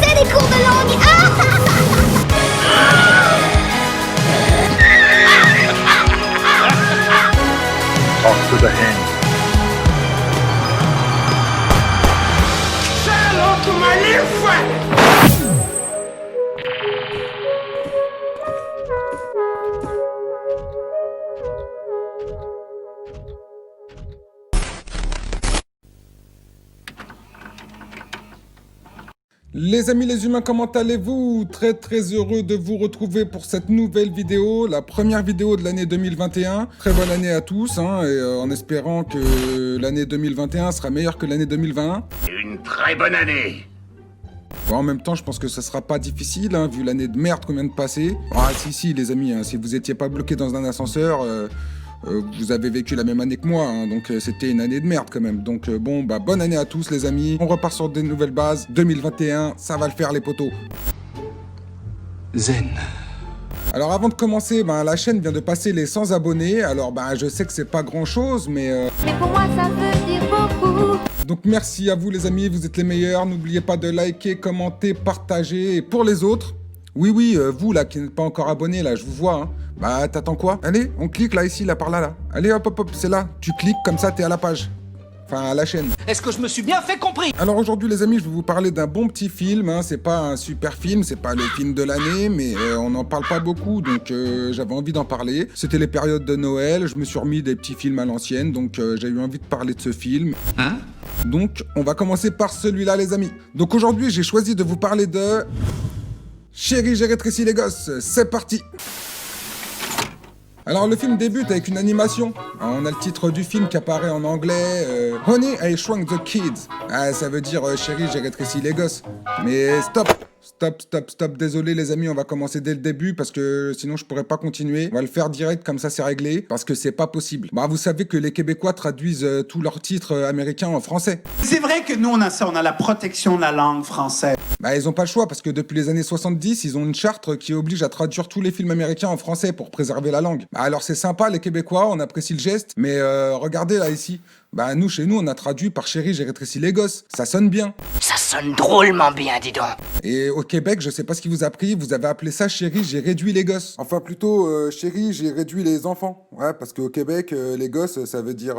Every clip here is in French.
c'est les cours de langue. Talk to the hand. Say hello to my little friend. Les amis les humains, comment allez-vous? Très heureux de vous retrouver pour cette nouvelle vidéo, la première vidéo de l'année 2021. Très bonne année à tous, en espérant que l'année 2021 sera meilleure que l'année 2020. Une très bonne année. Bon, en même temps, je pense que ça sera pas difficile, vu l'année de merde qu'on vient de passer. Ah si les amis, si vous étiez pas bloqué dans un ascenseur... vous avez vécu la même année que moi, donc c'était une année de merde quand même. Donc bonne année à tous les amis. On repart sur des nouvelles bases. 2021, ça va le faire les potos. Zen. Alors avant de commencer, la chaîne vient de passer les 100 abonnés. Alors je sais que c'est pas grand chose, mais pour moi, ça veut dire beaucoup. donc merci à vous les amis, vous êtes les meilleurs. N'oubliez pas de liker, commenter, partager. Et pour les autres, oui, vous là qui n'êtes pas encore abonnés, là, je vous vois, t'attends quoi? Allez, on clique là, ici, là, par là, là. Allez, hop, c'est là. Tu cliques, comme ça, t'es à la page. Enfin, à la chaîne. Est-ce que je me suis bien fait compris? Alors aujourd'hui, les amis, je vais vous parler d'un bon petit film. C'est pas un super film, c'est pas le film de l'année, mais on n'en parle pas beaucoup, donc j'avais envie d'en parler. C'était les périodes de Noël, je me suis remis des petits films à l'ancienne, donc j'ai eu envie de parler de ce film. Donc, on va commencer par celui-là, les amis. Donc aujourd'hui, j'ai choisi de vous parler de... Chérie, j'ai rétréci les gosses, c'est parti! Alors le film débute avec une animation. On a le titre du film qui apparaît en anglais, Honey, I Shrunk the Kids. Ça veut dire chérie, j'ai rétréci les gosses. Mais stop, désolé les amis, on va commencer dès le début parce que sinon je pourrais pas continuer. On va le faire direct, comme ça c'est réglé, parce que c'est pas possible. Vous savez que les Québécois traduisent tous leurs titres américains en français. C'est vrai que nous on a ça, on a la protection de la langue française. Ils ont pas le choix parce que depuis les années 70, ils ont une charte qui oblige à traduire tous les films américains en français pour préserver la langue. Alors c'est sympa les Québécois, on apprécie le geste, mais regardez là ici. Nous, chez nous, on a traduit par chérie, j'ai rétréci les gosses. Ça sonne bien. Ça sonne drôlement bien, dis donc. Et au Québec, je sais pas ce qui vous a pris, vous avez appelé ça chérie, j'ai réduit les gosses. Enfin, plutôt, chérie, j'ai réduit les enfants. Ouais, parce qu'au Québec, les gosses, ça veut dire...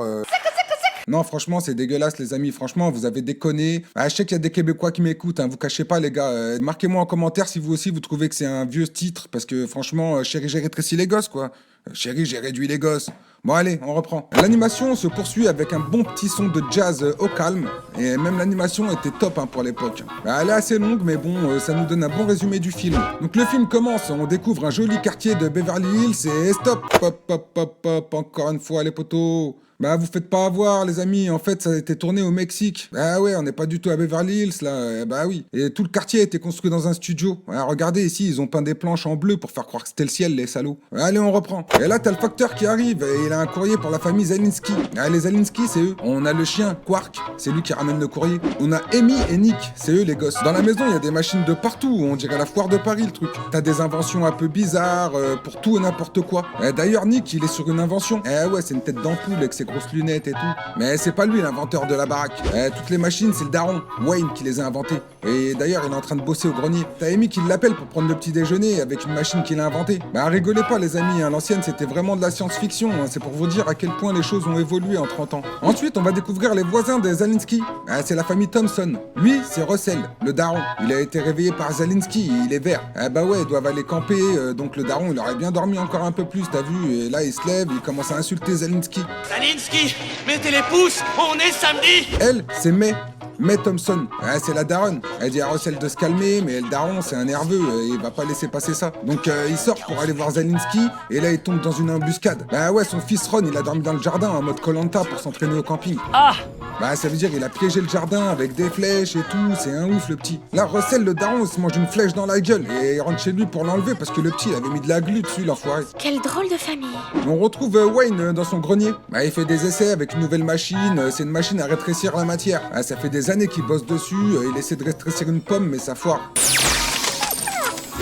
Non, franchement, c'est dégueulasse, les amis. Franchement, vous avez déconné. Je sais qu'il y a des Québécois qui m'écoutent, vous cachez pas, les gars. Marquez-moi en commentaire si vous aussi, vous trouvez que c'est un vieux titre, parce que franchement, chérie, j'ai rétréci les gosses, quoi. Chérie, j'ai réduit les gosses. Bon, allez, on reprend. L'animation se poursuit avec un bon petit son de jazz au calme. Et même l'animation était top pour l'époque. Elle est assez longue, mais bon, ça nous donne un bon résumé du film. Donc le film commence, on découvre un joli quartier de Beverly Hills et stop, hop, encore une fois les potos. Vous faites pas avoir, les amis. En fait, ça a été tourné au Mexique. Ouais, on n'est pas du tout à Beverly Hills, là. Oui. Et tout le quartier a été construit dans un studio. Regardez, ici, ils ont peint des planches en bleu pour faire croire que c'était le ciel, les salauds. Allez, on reprend. Et là, t'as le facteur qui arrive. Et il a un courrier pour la famille Zelinsky. Les Zelinsky, c'est eux. On a le chien, Quark. C'est lui qui ramène le courrier. On a Amy et Nick. C'est eux, les gosses. Dans la maison, il y a des machines de partout. On dirait la foire de Paris, le truc. T'as des inventions un peu bizarres pour tout et n'importe quoi. D'ailleurs, Nick, il est sur une invention. Ouais, c'est une tête d'ampoule avec ses grosses lunettes et tout. Mais c'est pas lui l'inventeur de la baraque. Toutes les machines, c'est le daron, Wayne, qui les a inventées. Et d'ailleurs, il est en train de bosser au grenier. T'as Amy qui l'appelle pour prendre le petit déjeuner avec une machine qu'il a inventée. Rigolez pas les amis, l'ancienne c'était vraiment de la science-fiction. C'est pour vous dire à quel point les choses ont évolué en 30 ans. Ensuite, on va découvrir les voisins des Zelinsky. C'est la famille Thompson. Lui, c'est Russell, le daron. Il a été réveillé par Zelinsky, il est vert. Ouais, ils doivent aller camper, donc le daron, il aurait bien dormi encore un peu plus, t'as vu. Et là, il se lève, il commence à insulter Zelinsky. Zelinsky, mettez les pouces, on est samedi. Elle, c'est May Thompson, c'est la daronne. Elle dit à Russell de se calmer, mais le daron, c'est un nerveux, il va pas laisser passer ça. Donc il sort pour aller voir Zelinsky, et là il tombe dans une embuscade. Son fils Ron, il a dormi dans le jardin en mode Koh-Lanta pour s'entraîner au camping. Ça veut dire il a piégé le jardin avec des flèches et tout, c'est un ouf le petit. Là Russell, le daron, il se mange une flèche dans la gueule, et il rentre chez lui pour l'enlever parce que le petit, il avait mis de la glu dessus, l'enfoiré. Quelle drôle de famille. On retrouve Wayne dans son grenier. Il fait des essais avec une nouvelle machine, c'est une machine à rétrécir la matière. Ça fait des années qu'il bosse dessus, il essaie de rétrécir une pomme mais ça foire.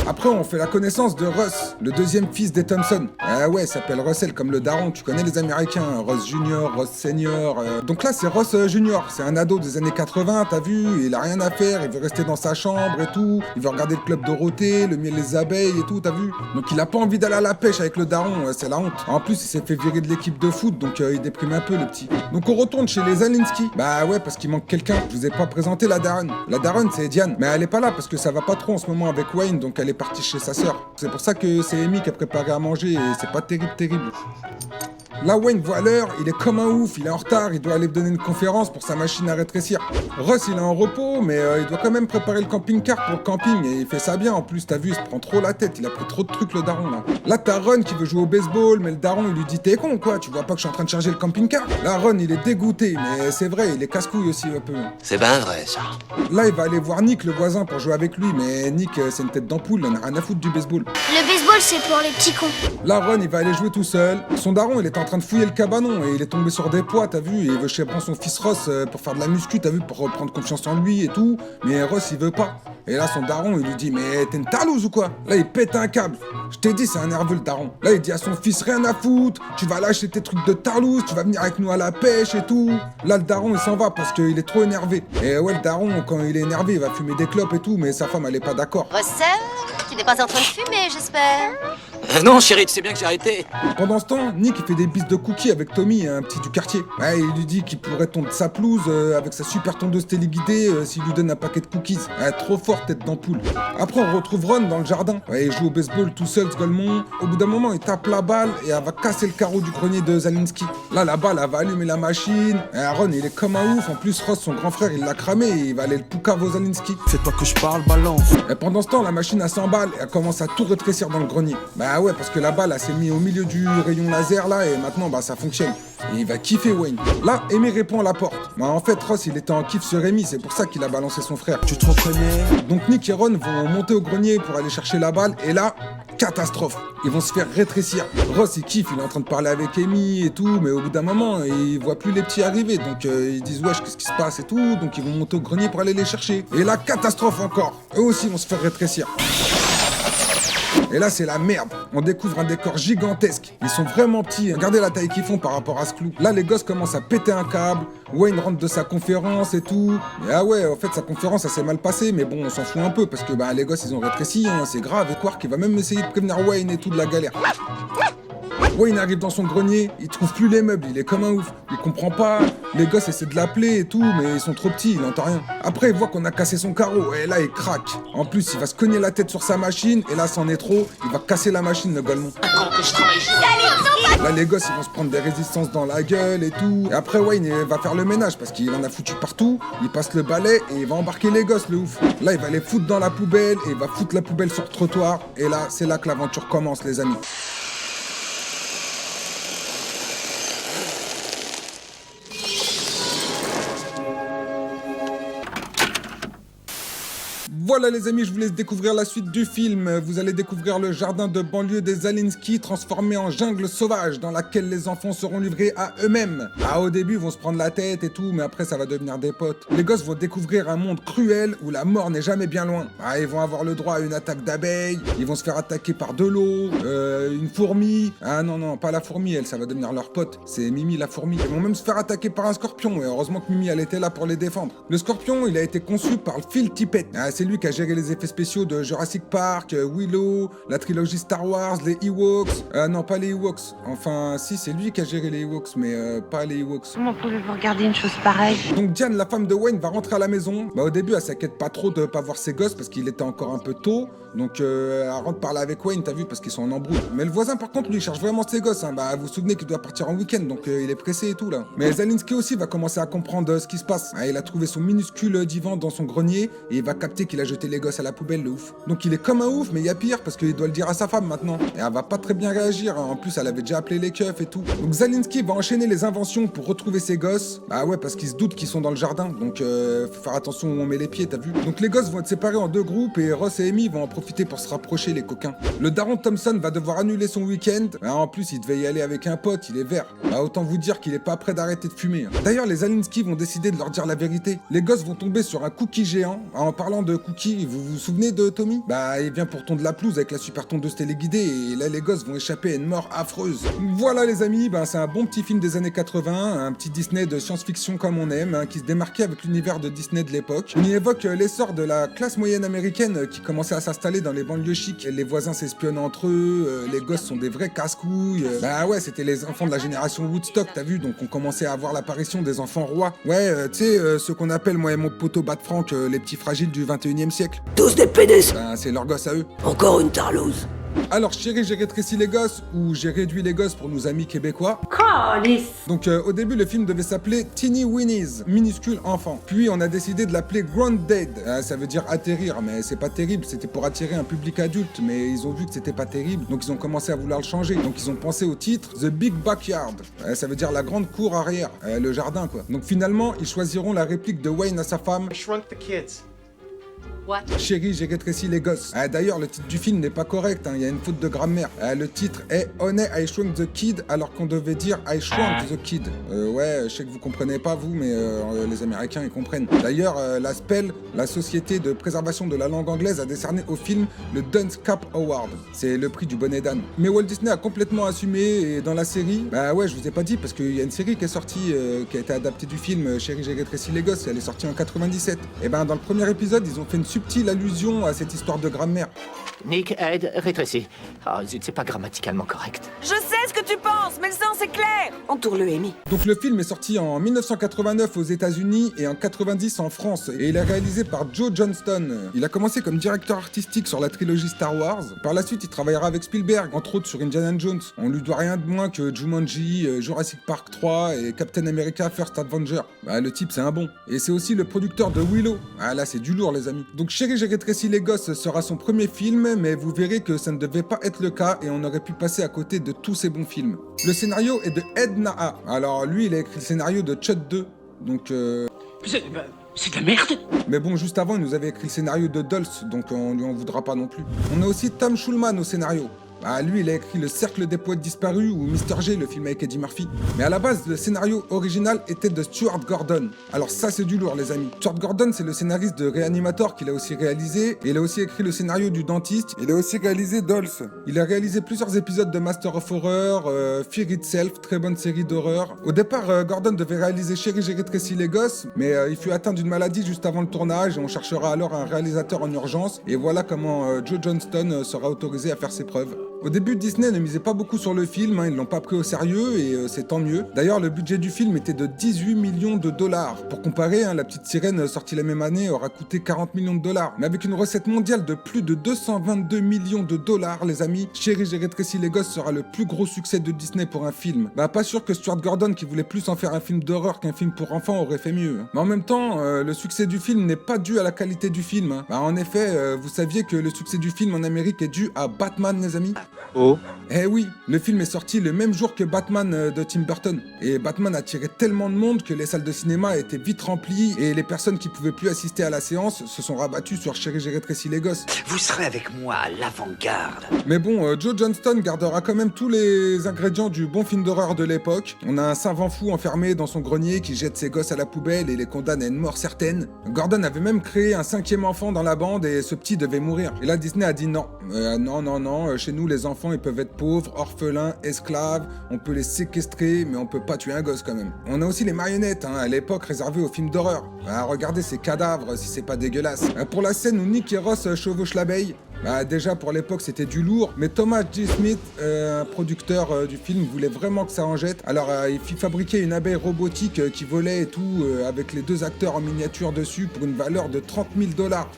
Après, on fait la connaissance de Russ, le deuxième fils des Thompson. Ah ouais, il s'appelle Russell comme le daron, tu connais les Américains, Russ Junior, Russ Senior. Donc là, c'est Russ Junior, c'est un ado des années 80, t'as vu, il a rien à faire, il veut rester dans sa chambre et tout, il veut regarder le club Dorothée, le miel des abeilles et tout, t'as vu. Donc il a pas envie d'aller à la pêche avec le daron, c'est la honte. En plus, il s'est fait virer de l'équipe de foot, donc il déprime un peu le petit. Donc on retourne chez les Zalinsky. Bah ouais, parce qu'il manque quelqu'un. Je vous ai pas présenté la daronne. La daronne, c'est Diane. Mais elle est pas là parce que ça va pas trop en ce moment avec Wayne, donc elle est partie chez sa sœur. C'est pour ça que c'est Amy qui a préparé à manger et c'est pas terrible. Là, Wayne voit l'heure, il est comme un ouf, il est en retard, il doit aller donner une conférence pour sa machine à rétrécir. Russ, il est en repos, mais il doit quand même préparer le camping-car pour le camping, et il fait ça bien en plus, t'as vu, il se prend trop la tête, il a pris trop de trucs le daron là. Là, t'as Ron qui veut jouer au baseball, mais le daron il lui dit t'es con quoi, tu vois pas que je suis en train de charger le camping-car. Là, Ron, il est dégoûté, mais c'est vrai, il est casse-couille aussi un peu. C'est ben vrai, ça. Là, il va aller voir Nick, le voisin, pour jouer avec lui, mais Nick, c'est une tête d'ampoule, il en a rien à foutre du baseball. Le baseball, c'est pour les petits cons. Là, Ron, il va aller jouer tout seul. Son daron, il est en train de fouiller le cabanon et il est tombé sur des poids, t'as vu, et il veut prendre son fils Ross pour faire de la muscu, t'as vu, pour reprendre confiance en lui et tout. Mais Ross, il veut pas. Et là, son daron, il lui dit, mais t'es une tarlouse ou quoi? Là, il pète un câble. Je t'ai dit, c'est un nerveux le daron. Là, il dit à son fils, rien à foutre, tu vas lâcher tes trucs de tarlouse, tu vas venir avec nous à la pêche et tout. Là, le daron, il s'en va parce qu'il est trop énervé. Et ouais, le daron, quand il est énervé, il va fumer des clopes et tout, mais sa femme, elle est pas d'accord. Russell, tu n'es pas en train de fumer, j'espère. Non, chérie, tu sais bien que j'ai arrêté. Pendant ce temps, Nick il fait des bises de cookies avec Tommy, un petit du quartier. Ouais, il lui dit qu'il pourrait tondre sa pelouse avec sa super tondeuse téléguidée s'il lui donne un paquet de cookies. Ouais, trop fort, tête d'ampoule. Après, on retrouve Ron dans le jardin. Ouais, il joue au baseball tout seul, ce golemon. Au bout d'un moment, il tape la balle et elle va casser le carreau du grenier de Zalinsky. Là, la balle, elle va allumer la machine. Et Ron, il est comme un ouf. En plus, Ross, son grand frère, il l'a cramé et il va aller le poucave aux Zalinsky. C'est toi que je parle, balance. Et pendant ce temps, la machine, elle s'emballe et elle commence à tout rétrécir dans le grenier. Bah ouais, parce que la balle, elle s'est mise au milieu du rayon laser là et maintenant, bah ça fonctionne. Et il va kiffer Wayne. Là, Amy répond à la porte. Bah en fait, Ross, il était en kiff sur Amy, c'est pour ça qu'il a balancé son frère. Tu te reconnais? Donc Nick et Ron vont monter au grenier pour aller chercher la balle et là, catastrophe. Ils vont se faire rétrécir. Ross, il kiffe, il est en train de parler avec Amy et tout, mais au bout d'un moment, il voit plus les petits arriver. Donc ils disent wesh, qu'est-ce qui se passe et tout. Donc ils vont monter au grenier pour aller les chercher. Et là, catastrophe encore. Eux aussi vont se faire rétrécir. Et là, c'est la merde. On découvre un décor gigantesque. Ils sont vraiment petits. Regardez la taille qu'ils font par rapport à ce clou. Là, les gosses commencent à péter un câble. Wayne rentre de sa conférence et tout. Et ah ouais, en fait, sa conférence, ça s'est mal passé. Mais bon, on s'en fout un peu parce que bah, les gosses, ils ont rétréci. Hein, c'est grave. Et Quark, il va même essayer de prévenir Wayne et tout de la galère. Wayne arrive dans son grenier, il trouve plus les meubles, il est comme un ouf. Il comprend pas, les gosses essaient de l'appeler et tout, mais ils sont trop petits, il entend rien. Après, il voit qu'on a cassé son carreau, et là, il craque. En plus, il va se cogner la tête sur sa machine, et là, c'en est trop, il va casser la machine, le golemon. Là, les gosses, ils vont se prendre des résistances dans la gueule et tout. Et après, Wayne, il va faire le ménage, parce qu'il en a foutu partout. Il passe le balai, et il va embarquer les gosses, le ouf. Là, il va les foutre dans la poubelle, et il va foutre la poubelle sur le trottoir. Et là, c'est là que l'aventure commence, les amis. Voilà les amis, je vous laisse découvrir la suite du film. Vous allez découvrir le jardin de banlieue des Zalinsky transformé en jungle sauvage dans laquelle les enfants seront livrés à eux-mêmes. Ah, au début, ils vont se prendre la tête et tout, mais après, ça va devenir des potes. Les gosses vont découvrir un monde cruel où la mort n'est jamais bien loin. Ah, ils vont avoir le droit à une attaque d'abeilles, ils vont se faire attaquer par de l'eau, une fourmi. Ah non, pas la fourmi, elle, ça va devenir leur pote. C'est Mimi la fourmi. Ils vont même se faire attaquer par un scorpion, et heureusement que Mimi, elle était là pour les défendre. Le scorpion, il a été conçu par Phil Tippett. Ah, c'est lui qui a géré les effets spéciaux de Jurassic Park, Willow, la trilogie Star Wars, les Ewoks. Non, pas les Ewoks. Enfin, si, c'est lui qui a géré les Ewoks, mais pas les Ewoks. Comment pouvez-vous regarder une chose pareille? Donc Diane, la femme de Wayne, va rentrer à la maison. Bah au début, elle s'inquiète pas trop de pas voir ses gosses parce qu'il était encore un peu tôt. Donc elle rentre parler avec Wayne, t'as vu, parce qu'ils sont en embrouille. Mais le voisin, par contre, lui, il cherche vraiment ses gosses. Hein. Bah vous vous souvenez qu'il doit partir en week-end, donc il est pressé et tout là. Mais Zalinsky aussi va commencer à comprendre ce qui se passe. Ah, il a trouvé son minuscule divan dans son grenier et il va capter qu'il a jeté les gosses à la poubelle, le ouf. Donc il est comme un ouf, mais il y a pire parce qu'il doit le dire à sa femme maintenant. Et elle va pas très bien réagir. Hein. En plus, elle avait déjà appelé les keufs et tout. Donc Zalinsky va enchaîner les inventions pour retrouver ses gosses. Bah ouais, parce qu'il se doute qu'ils sont dans le jardin. Donc faut faire attention où on met les pieds, t'as vu. Donc les gosses vont être séparés en deux groupes et Ross et Amy vont en profiter pour se rapprocher, les coquins. Le daron Thompson va devoir annuler son week-end. Ah, en plus, il devait y aller avec un pote, il est vert. Bah autant vous dire qu'il est pas prêt d'arrêter de fumer. Hein. D'ailleurs, les Zalinsky vont décider de leur dire la vérité. Les gosses vont tomber sur un cookie géant. En parlant de cookies, qui? Vous vous souvenez de Tommy? Bah, il vient pour tondre la pelouse avec la super tondeuse téléguidée et là, les gosses vont échapper à une mort affreuse. Voilà, les amis, bah, c'est un bon petit film des années 80, un petit Disney de science-fiction comme on aime, hein, qui se démarquait avec l'univers de Disney de l'époque. On y évoque l'essor de la classe moyenne américaine qui commençait à s'installer dans les banlieues chics. Les voisins s'espionnent entre eux, les gosses sont des vrais casse-couilles. Bah ouais, c'était les enfants de la génération Woodstock, t'as vu, donc on commençait à avoir l'apparition des enfants rois. Ouais, tu sais, ce qu'on appelle, moi et mon poteau Bat Frank, les petits fragiles du 21e siècle. Tous des pédés. Ben, c'est leur gosse à eux. Encore une tarlouse. Alors, Chérie, j'ai rétréci les gosses, ou j'ai réduit les gosses pour nos amis québécois. Donc, au début, le film devait s'appeler Teeny Weenies, minuscule enfant. Puis, on a décidé de l'appeler Grounded. Ça veut dire atterrir, mais c'est pas terrible, c'était pour attirer un public adulte, mais ils ont vu que c'était pas terrible, donc ils ont commencé à vouloir le changer. Donc, ils ont pensé au titre The Big Backyard. Ça veut dire la grande cour arrière, le jardin, quoi. Donc, finalement, ils choisiront la réplique de Wayne à sa femme. I shrunk the kids. Chérie, j'ai rétréci les gosses. D'ailleurs, le titre du film n'est pas correct, il y a une faute de grammaire. Le titre est Honey, I Shrunk the Kid, alors qu'on devait dire I Shrunk the Kid. Ouais, je sais que vous comprenez pas, vous, mais les Américains, ils comprennent. D'ailleurs, la SPEL, la Société de préservation de la langue anglaise, a décerné au film le Duns Cap Award. C'est le prix du bonnet d'âne. Mais Walt Disney a complètement assumé, et dans la série, bah ouais, je vous ai pas dit, parce qu'il y a une série qui est sortie, qui a été adaptée du film Chérie, j'ai rétréci les gosses, elle est sortie en 97. Et ben, dans le premier épisode, ils ont fait une subtile allusion à cette histoire de grammaire. Nick, aide, rétrécis. Ah, zut, c'est pas grammaticalement correct. Je sais ce que tu penses, mais le sens est clair. Entoure-le, Amy. Donc le film est sorti en 1989 aux États-Unis et en 90 en France, et il est réalisé par Joe Johnston. Il a commencé comme directeur artistique sur la trilogie Star Wars. Par la suite, il travaillera avec Spielberg, entre autres sur Indiana Jones. On lui doit rien de moins que Jumanji, Jurassic Park 3 et Captain America First Avenger. Bah, le type, c'est un bon. Et c'est aussi le producteur de Willow. Ah là, c'est du lourd, les amis. Donc Chérie, j'ai rétréci les gosses sera son premier film, mais vous verrez que ça ne devait pas être le cas et on aurait pu passer à côté de tous ces bons films. Le scénario est de Ed Naha. Alors lui, il a écrit le scénario de Chud 2. Donc C'est de la merde. Mais bon, juste avant, il nous avait écrit le scénario de Dulce, donc on lui en voudra pas non plus. On a aussi Tom Schulman au scénario. Ah, lui, il a écrit Le Cercle des Poètes Disparus ou Mr. G, le film avec Eddie Murphy. Mais à la base, le scénario original était de Stuart Gordon. Alors ça, c'est du lourd, les amis. Stuart Gordon, c'est le scénariste de Reanimator qu'il a aussi réalisé. Et il a aussi écrit le scénario du Dentiste. Il a aussi réalisé Dolls. Il a réalisé plusieurs épisodes de Master of Horror, Fear Itself, très bonne série d'horreur. Au départ, Gordon devait réaliser Chérie, j'ai rétréci les gosses, mais il fut atteint d'une maladie juste avant le tournage et on cherchera alors un réalisateur en urgence. Et voilà comment Joe Johnston sera autorisé à faire ses preuves. Au début, Disney ne misait pas beaucoup sur le film, ils l'ont pas pris au sérieux et c'est tant mieux. D'ailleurs, le budget du film était de 18 millions de dollars. Pour comparer, La Petite Sirène, sortie la même année, aura coûté 40 millions de dollars. Mais avec une recette mondiale de plus de 222 millions de dollars, les amis, Chérie, j'ai rétréci les gosses sera le plus gros succès de Disney pour un film. Bah, pas sûr que Stuart Gordon, qui voulait plus en faire un film d'horreur qu'un film pour enfants, aurait fait mieux. Mais en même temps, le succès du film n'est pas dû à la qualité du film. Bah, en effet, vous saviez que le succès du film en Amérique est dû à Batman, les amis? Oh. Eh oui, le film est sorti le même jour que Batman de Tim Burton. Et Batman a attiré tellement de monde que les salles de cinéma étaient vite remplies et les personnes qui pouvaient plus assister à la séance se sont rabattues sur Chérie, j'ai rétréci les gosses. Vous serez avec moi à l'avant-garde. Mais bon, Joe Johnston gardera quand même tous les ingrédients du bon film d'horreur de l'époque. On a un savant fou enfermé dans son grenier qui jette ses gosses à la poubelle et les condamne à une mort certaine. Gordon avait même créé un 5e enfant dans la bande et ce petit devait mourir. Et là, Disney a dit non. Non, chez nous, les enfants, ils peuvent être pauvres, orphelins, esclaves, on peut les séquestrer, mais on peut pas tuer un gosse quand même. On a aussi les marionnettes, à l'époque réservées aux films d'horreur. Regardez ces cadavres, si c'est pas dégueulasse. Pour la scène où Nick et Ross chevauchent l'abeille, déjà pour l'époque c'était du lourd, mais Thomas J. Smith, un producteur du film, voulait vraiment que ça en jette. Alors il fit fabriquer une abeille robotique qui volait et tout, avec les 2 acteurs en miniature dessus pour une valeur de 30 000 dollars.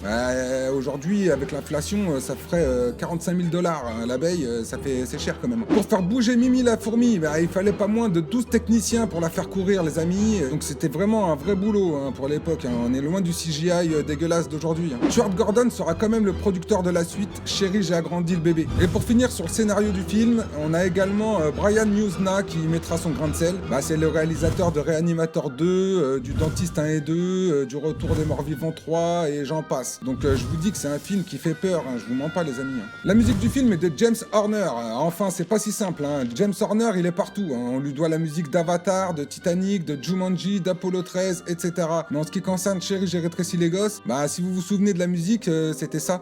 Aujourd'hui, avec l'inflation, ça ferait 45 000 dollars. L'abeille, c'est cher quand même. Pour faire bouger Mimi la fourmi, il fallait pas moins de 12 techniciens pour la faire courir, les amis. Donc c'était vraiment un vrai boulot pour l'époque. On est loin du CGI dégueulasse d'aujourd'hui. Stuart Gordon sera quand même le producteur de la suite. suite Chérie, j'ai agrandi le bébé. Et pour finir sur le scénario du film, on a également Brian Yuzna qui mettra son grain de sel. Bah, c'est le réalisateur de Réanimateur 2, du Dentiste 1 et 2, du Retour des Morts Vivants 3 et j'en passe. Donc je vous dis que c'est un film qui fait peur, hein, je vous mens pas les amis. Hein. La musique du film est de James Horner. Enfin, c'est pas si simple. Hein. James Horner, il est partout. Hein. On lui doit la musique d'Avatar, de Titanic, de Jumanji, d'Apollo 13, etc. Mais en ce qui concerne Chérie, j'ai rétréci les gosses, bah si vous vous souvenez de la musique, c'était ça.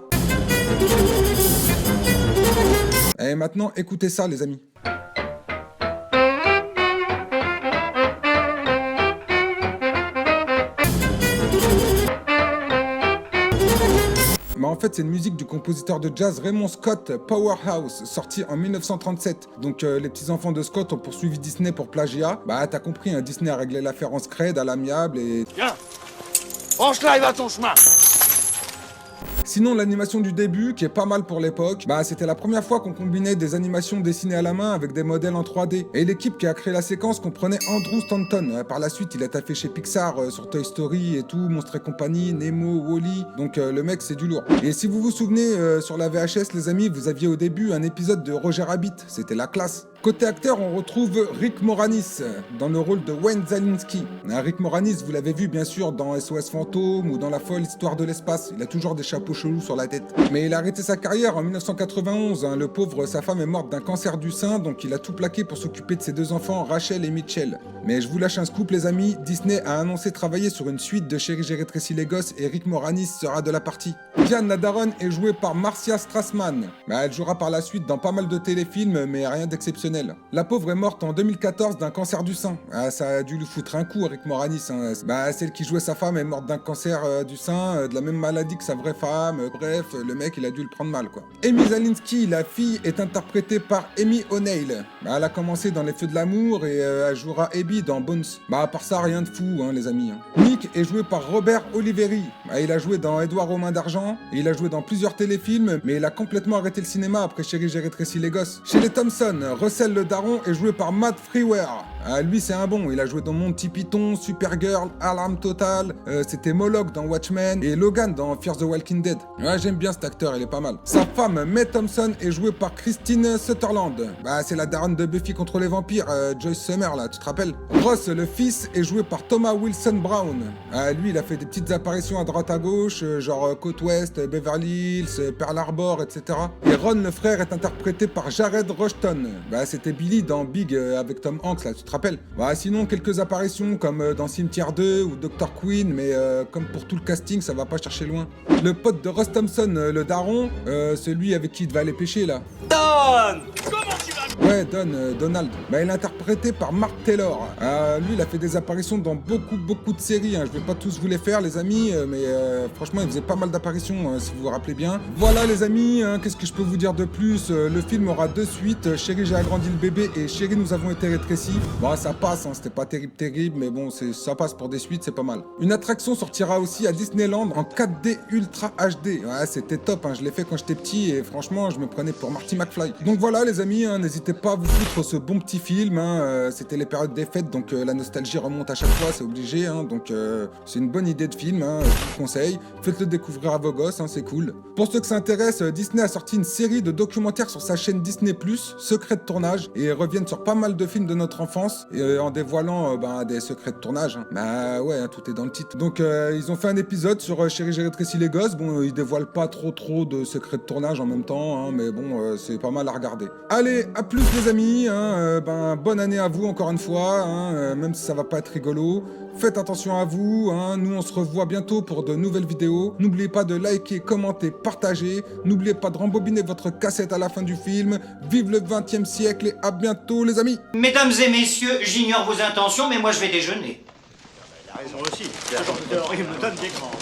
Et maintenant, écoutez ça les amis. Mais en fait, c'est une musique du compositeur de jazz Raymond Scott, Powerhouse, sorti en 1937. Donc les petits-enfants de Scott ont poursuivi Disney pour plagiat. Bah t'as compris, hein, Disney a réglé l'affaire en scred, à l'amiable et... Viens, branche-la et va à ton chemin. Sinon, l'animation du début, qui est pas mal pour l'époque, bah c'était la première fois qu'on combinait des animations dessinées à la main avec des modèles en 3D. Et l'équipe qui a créé la séquence comprenait Andrew Stanton. Par la suite, il a taffé chez Pixar sur Toy Story et tout, Monstres et compagnie, Nemo, Wall-E. Donc le mec, c'est du lourd. Et si vous vous souvenez, sur la VHS, les amis, vous aviez au début un épisode de Roger Rabbit. C'était la classe. Côté acteur, on retrouve Rick Moranis dans le rôle de Wayne Szalinski. Rick Moranis, vous l'avez vu bien sûr dans SOS Fantôme ou dans La folle histoire de l'espace. Il a toujours des chapeaux chelous sur la tête. Mais il a arrêté sa carrière en 1991. Hein. Le pauvre, sa femme est morte d'un cancer du sein, donc il a tout plaqué pour s'occuper de ses deux enfants, Rachel et Mitchell. Mais je vous lâche un scoop les amis, Disney a annoncé travailler sur une suite de Chérie, j'ai rétréci les gosses et Rick Moranis sera de la partie. Diane la daronne est jouée par Marcia Strassman. Elle jouera par la suite dans pas mal de téléfilms, mais rien d'exceptionnel. La pauvre est morte en 2014 d'un cancer du sein. Ça a dû lui foutre un coup, Rick Moranis. Hein. Celle qui jouait sa femme est morte d'un cancer du sein, de la même maladie que sa vraie femme. Bref, le mec, il a dû le prendre mal, quoi. Amy Szalinski, la fille, est interprétée par Amy O'Neill. Elle a commencé dans Les Feux de l'amour et elle jouera Abby dans Bones. À part ça, rien de fou, hein, les amis. Hein. Nick est joué par Robert Oliveri. Il a joué dans Édouard aux mains d'argent et il a joué dans plusieurs téléfilms, mais il a complètement arrêté le cinéma après Chérie, j'ai rétréci les gosses. Chez les Thompson, Russell le daron est joué par Matt Freeware. Lui, c'est un bon. Il a joué dans Monty Python, Supergirl, Alarm Total. C'était Moloch dans Watchmen et Logan dans Fear the Walking Dead. Ouais, j'aime bien cet acteur, il est pas mal. Sa femme, Mae Thompson, est jouée par Christine Sutherland. C'est la daronne de Buffy contre les vampires, Joyce Summer, là, tu te rappelles? Ross, le fils, est joué par Thomas Wilson Brown. Lui, il a fait des petites apparitions à droite à gauche, genre Côte Ouest, Beverly Hills, Pearl Harbor, etc. Et Ron, le frère, est interprété par Jared Rushton. C'était Billy dans Big avec Tom Hanks, là, tu te rappelles? Sinon, quelques apparitions comme dans Cimetière 2 ou Dr. Queen, mais comme pour tout le casting, ça va pas chercher loin. Le pote de Ross Thompson, le daron, celui avec qui il devait aller pêcher, là. Don! Comment tu vas? Ouais, Donald. Il est interprété par Mark Taylor. Lui, il a fait des apparitions dans beaucoup de séries. Hein. Je vais pas tous vous les faire, les amis, mais franchement, il faisait pas mal d'apparitions, si vous vous rappelez bien. Voilà, les amis, hein, qu'est-ce que je peux vous dire de plus? Le film aura 2 suites. Chérie, j'ai agrandi le bébé et Chérie, nous avons été rétrécis. Ça passe, hein, c'était pas terrible, mais bon, ça passe pour des suites, c'est pas mal. Une attraction sortira aussi à Disneyland en 4D Ultra HD. Ouais, c'était top, hein, je l'ai fait quand j'étais petit et franchement, je me prenais pour Marty McFly. Donc voilà, les amis, hein, n'hésitez pas à vous foutre ce bon petit film. Hein, c'était les périodes des fêtes, donc la nostalgie remonte à chaque fois, c'est obligé. Hein, donc c'est une bonne idée de film, hein, je vous conseille. Faites-le découvrir à vos gosses, hein, c'est cool. Pour ceux que ça intéresse, Disney a sorti une série de documentaires sur sa chaîne Disney+, secrets de tournage, et reviennent sur pas mal de films de notre enfance, et en dévoilant des secrets de tournage. Hein. Ouais, hein, tout est dans le titre. Donc ils ont fait un épisode sur Chérie, j'ai rétréci les gosses. Bon, ils dévoilent pas trop de secrets de tournage en même temps, hein, mais bon, c'est pas mal à regarder. Allez, à plus les amis, hein, bonne année à vous encore une fois, hein, même si ça va pas être rigolo. Faites attention à vous, hein, nous on se revoit bientôt pour de nouvelles vidéos. N'oubliez pas de liker, commenter, partager. N'oubliez pas de rembobiner votre cassette à la fin du film. Vive le 20e siècle et à bientôt les amis. Mesdames et messieurs, j'ignore vos intentions, mais moi je vais déjeuner. Il a raison aussi. Ce genre de théorie me donne des crampes.